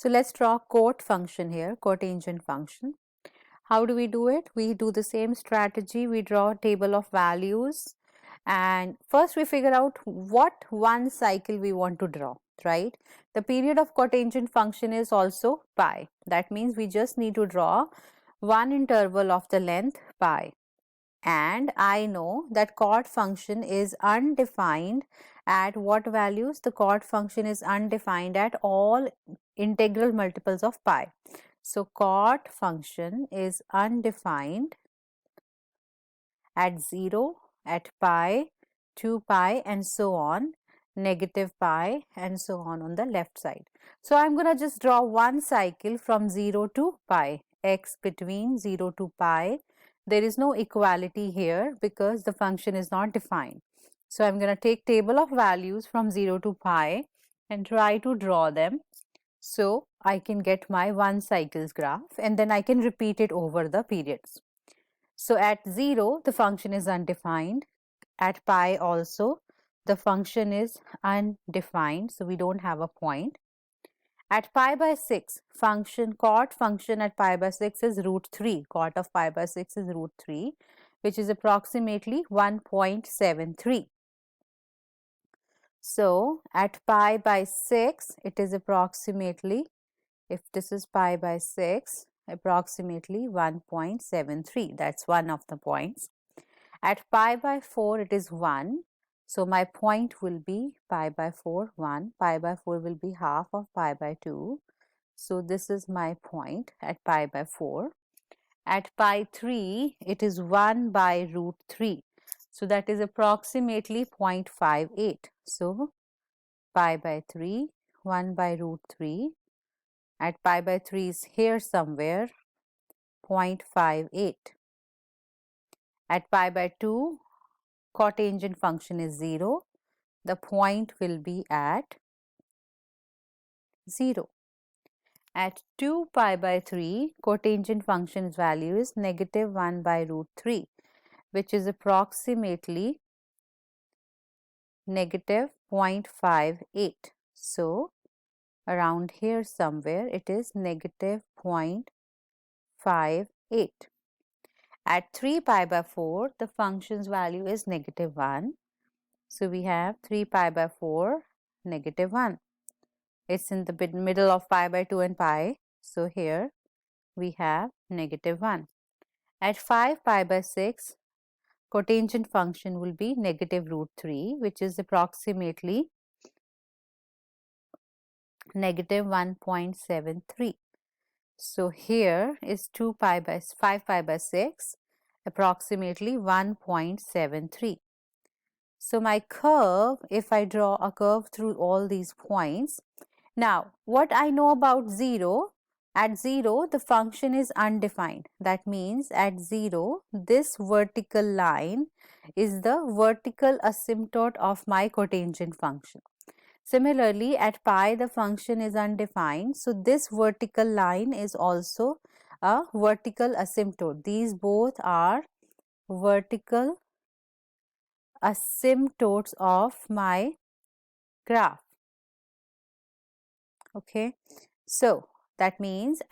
So let's draw cot function here, cotangent function. How do we do it? We do the same strategy. We draw a table of values and first we figure out what one cycle we want to draw, right? The period of cotangent function is also pi. That means we just need to draw one interval of the length pi. And I know that cot function is undefined at what values? The cot function is undefined at all integral multiples of pi. So cot function is undefined at 0, at pi, 2 pi and so on, negative pi and so on the left side. So I am going to just draw one cycle from 0 to pi, x between 0 to pi. There is no equality here because the function is not defined. So I am going to take table of values from 0 to pi and try to draw them. So I can get my one cycles graph and then I can repeat it over the periods. So at 0 the function is undefined, at pi also the function is undefined, so we don't have a point. At pi by 6 cot function at pi by 6 is root 3, cot of pi by 6 is root 3, which is approximately 1.73. So at pi by 6 it is approximately, if this is pi by 6, approximately 1.73. That's one of the points. At pi by 4 it is 1. So my point will be pi by 4, 1. Pi by 4 will be half of pi by 2. So this is my point at pi by 4. At pi 3 it is 1 by root 3. So that is approximately 0.58. So pi by 3, 1 by root 3. At pi by 3 is here somewhere, 0.58. At pi by 2, cotangent function is 0. The point will be at 0. At 2 pi by 3, cotangent function's value is negative 1 by root 3, which is approximately negative 0.58. So around here somewhere it is negative 0.58. At 3 pi by 4, the function's value is negative 1. So we have 3 pi by 4, negative 1. It's in the middle of pi by 2 and pi. So here we have negative 1. At 5 pi by 6, cotangent function will be negative root 3, which is approximately negative 1.73. So here is 2 pi by 5 pi by 6, approximately 1.73. So my curve, if I draw a curve through all these points, now what I know about 0, at 0 the function is undefined. That means at 0 this vertical line is the vertical asymptote of my cotangent function. Similarly, at pi the function is undefined, so this vertical line is also a vertical asymptote. These both are vertical asymptotes of my graph. Okay, so that means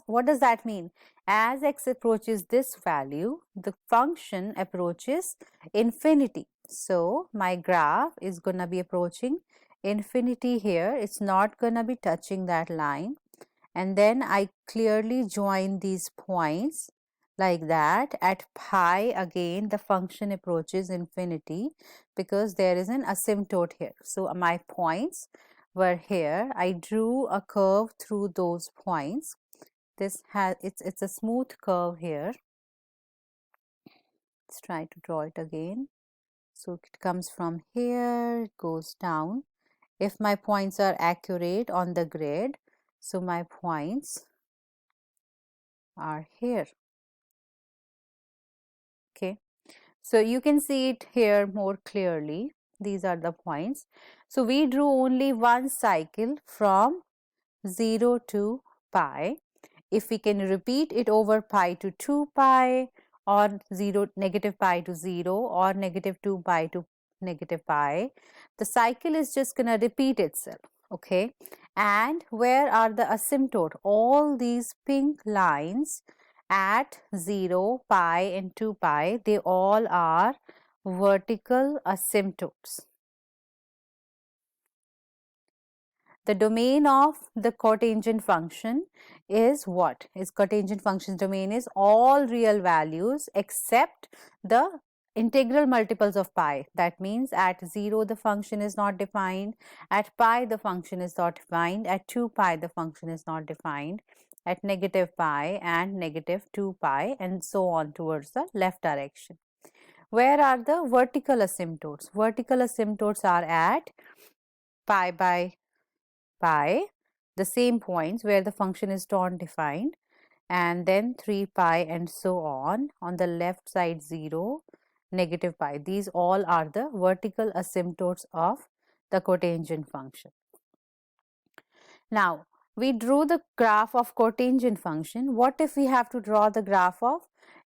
what does that mean? As x approaches this value, the function approaches infinity. So my graph is going to be approaching infinity here. It's not going to be touching that line. And then I clearly join these points like that. At pi again the function approaches infinity because there is an asymptote here. So my points were here. I drew a curve through those points. This has it's a smooth curve here. Let's try to draw it again. So it comes from here, it goes down. If my points are accurate on the grid, so my points are here. Okay, so you can see it here more clearly. These are the points. So we drew only one cycle from 0 to pi. If we can repeat it over pi to 2 pi or negative pi to 0 or negative 2 pi to negative pi, the cycle is just going to repeat itself. Okay, and where are the asymptote? All these pink lines at 0, pi and 2 pi, they all are vertical asymptotes. The domain of the cotangent function is what? Is cotangent function's domain is all real values except the integral multiples of pi. That means at 0 the function is not defined, at pi the function is not defined, at 2 pi the function is not defined, at negative pi and negative 2 pi and so on towards the left direction. Where are the vertical asymptotes? Vertical asymptotes are at pi by pi, the same points where the function is not defined, and then 3 pi and so on the left side 0, negative pi. These all are the vertical asymptotes of the cotangent function. Now, we drew the graph of cotangent function. What if we have to draw the graph of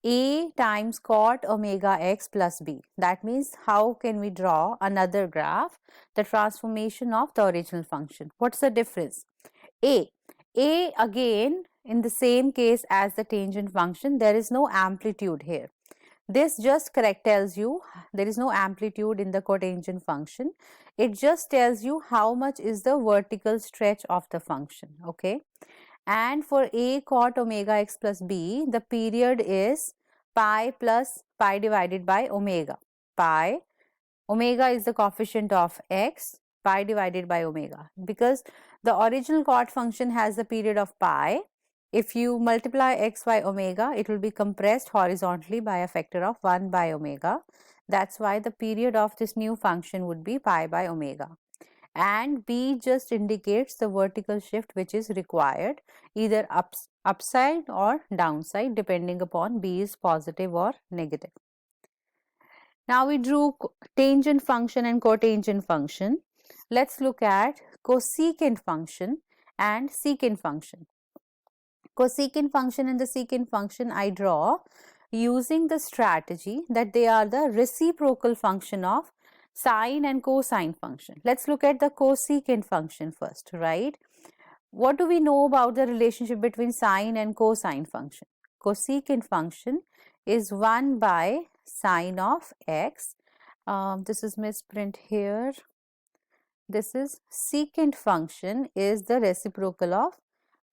a times cot omega x plus b? That means how can we draw another graph, the transformation of the original function? What's the difference? A again in the same case as the tangent function, there is no amplitude here. This just correct tells you there is no amplitude in the cotangent function. It just tells you how much is the vertical stretch of the function. Okay. And for a cot omega x plus b, the period is pi plus pi divided by omega. Pi, omega is the coefficient of x, pi divided by omega. Because the original cot function has the period of pi, if you multiply x by omega, it will be compressed horizontally by a factor of 1 by omega. That's why the period of this new function would be pi by omega. And b just indicates the vertical shift which is required, either upside or downside, depending upon b is positive or negative. Now we drew tangent function and cotangent function. Let's look at cosecant function and secant function. Cosecant function and the secant function I draw using the strategy that they are the reciprocal function of sine and cosine function. Let's look at the cosecant function first, right? What do we know about the relationship between sine and cosine function? Cosecant function is 1 by sine of x. This is misprint here. This is secant function is the reciprocal of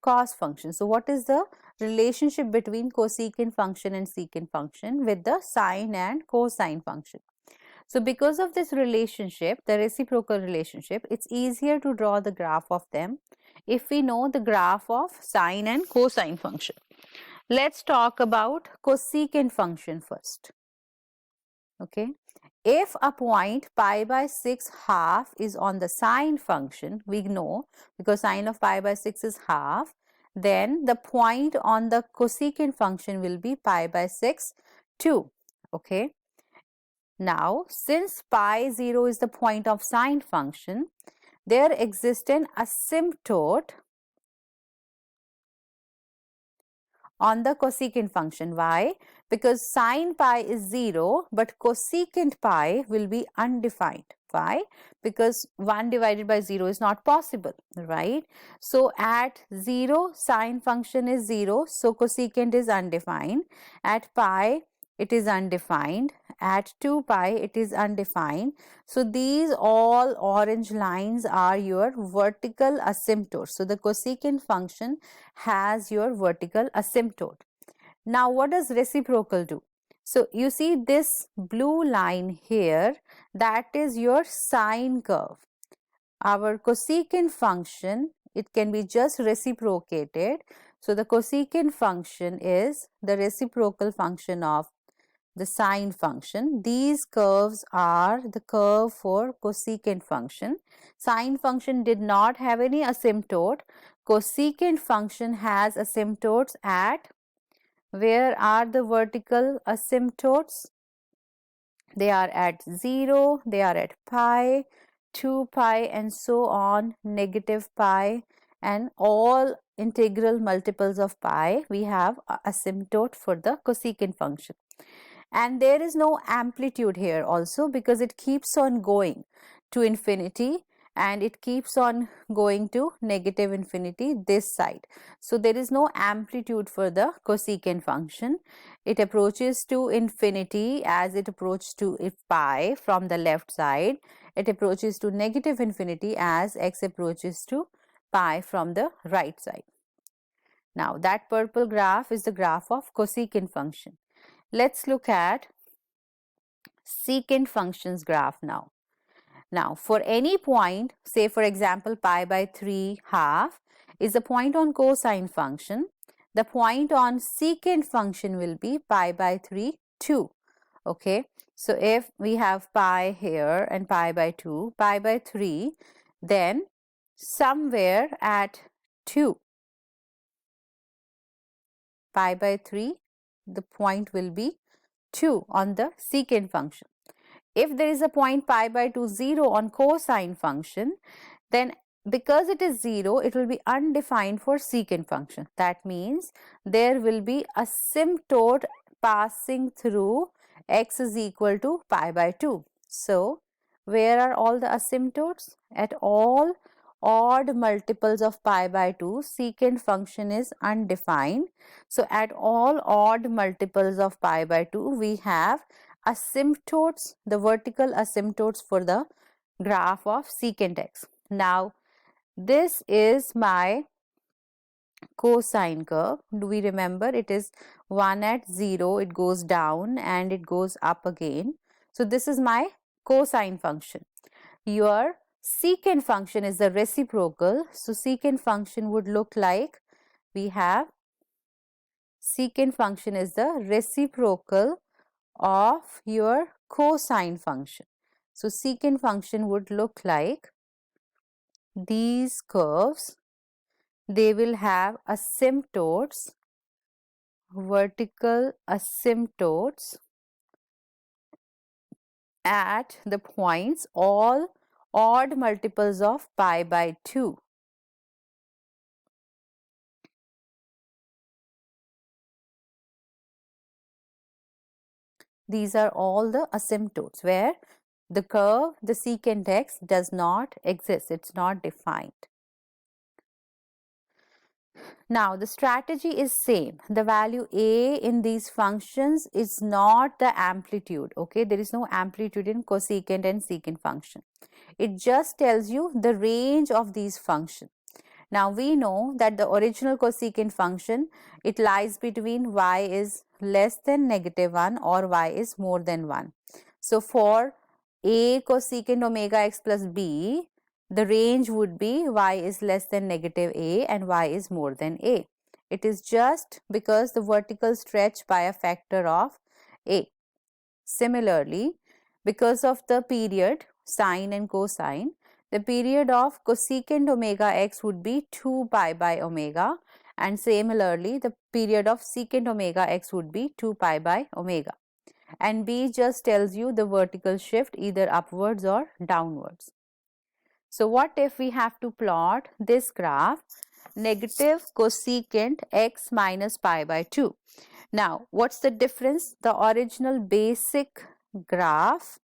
cos function. So, what is the relationship between cosecant function and secant function with the sine and cosine function? So, because of this relationship, the reciprocal relationship, it's easier to draw the graph of them if we know the graph of sine and cosine function. Let's talk about cosecant function first. Okay. If a point pi by 6 half is on the sine function, we know because sine of pi by 6 is half, then the point on the cosecant function will be pi by 6 2. Okay. Now, since pi 0 is the point of sine function, there exists an asymptote on the cosecant function. Why? Because sine pi is 0, but cosecant pi will be undefined. Why? Because 1 divided by 0 is not possible, right? So, at 0, sine function is 0, so cosecant is undefined. At pi, it is undefined. At 2 pi, it is undefined. So, these all orange lines are your vertical asymptotes. So, the cosecant function has your vertical asymptote. Now, what does reciprocal do? So, you see this blue line here, that is your sine curve. Our cosecant function, it can be just reciprocated. So, the cosecant function is the reciprocal function of the sine function. These curves are the curve for cosecant function. Sine function did not have any asymptote. Cosecant function has asymptotes at, where are the vertical asymptotes? They are at 0, they are at pi, 2 pi and so on, negative pi, and all integral multiples of pi, we have asymptote for the cosecant function. And there is no amplitude here also because it keeps on going to infinity, and it keeps on going to negative infinity this side. So there is no amplitude for the cosecant function. It approaches to infinity as it approaches to pi from the left side. It approaches to negative infinity as x approaches to pi from the right side. Now that purple graph is the graph of cosecant function. Let's look at secant functions graph now. Now, for any point, say for example pi by 3 half is a point on cosine function. The point on secant function will be pi by 3 2. Okay. So, if we have pi here and pi by 2, pi by 3, then somewhere at 2, pi by 3, the point will be 2 on the secant function. If there is a point pi by 2 0 on cosine function, then because it is 0, it will be undefined for secant function. That means there will be asymptote passing through x is equal to pi by 2. So, where are all the asymptotes? At all odd multiples of pi by 2, secant function is undefined. So, at all odd multiples of pi by 2, we have asymptotes, the vertical asymptotes for the graph of secant x. Now, this is my cosine curve. Do we remember it is 1 at 0, it goes down and it goes up again. So, this is my cosine function. Your secant function is the reciprocal. So, secant function would look like, we have secant function is the reciprocal of your cosine function. So, secant function would look like these curves. They will have asymptotes, vertical asymptotes at the points all odd multiples of pi by 2. These are all the asymptotes where the curve, the secant x, does not exist. It's not defined. Now, the strategy is same. The value a in these functions is not the amplitude. Okay, there is no amplitude in cosecant and secant function. It just tells you the range of these functions. Now, we know that the original cosecant function, it lies between y is less than negative 1 or y is more than 1. So, for a cosecant omega x plus b, the range would be y is less than negative a and y is more than a. It is just because the vertical stretch by a factor of a. Similarly, because of the period sine and cosine, the period of cosecant omega x would be 2 pi by omega, and similarly the period of secant omega x would be 2 pi by omega. And b just tells you the vertical shift either upwards or downwards. So, what if we have to plot this graph, negative cosecant x minus pi by 2? Now, what's the difference? The original basic graph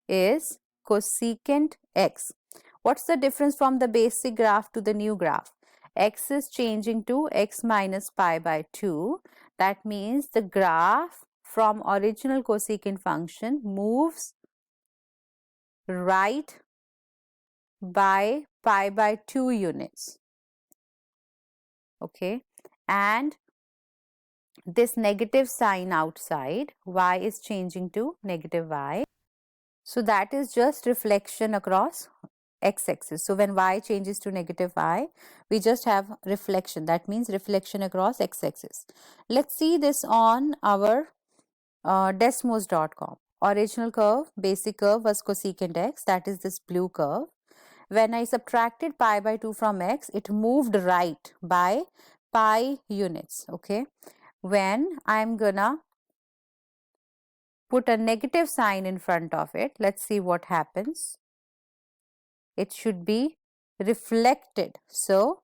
is cosecant x. What's the difference from the basic graph to the new graph? X is changing to x minus pi by 2. That means the graph from original cosecant function moves right by pi by 2 units. Okay, and this negative sign outside, y is changing to negative y. So, that is just reflection across x-axis. So, when y changes to negative y, we just have reflection. That means reflection across x-axis. Let's see this on our desmos.com. Original curve, basic curve was cosecant x, that is this blue curve. When I subtracted pi by 2 from x, it moved right by pi units. Okay. When I'm gonna put a negative sign in front of it, let's see what happens. It should be reflected. So,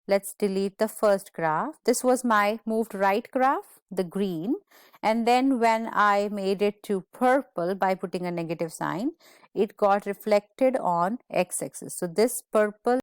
let's delete the first graph. This was my moved right graph, the green, and then when I made it to purple by putting a negative sign, it got reflected on x-axis. So this purple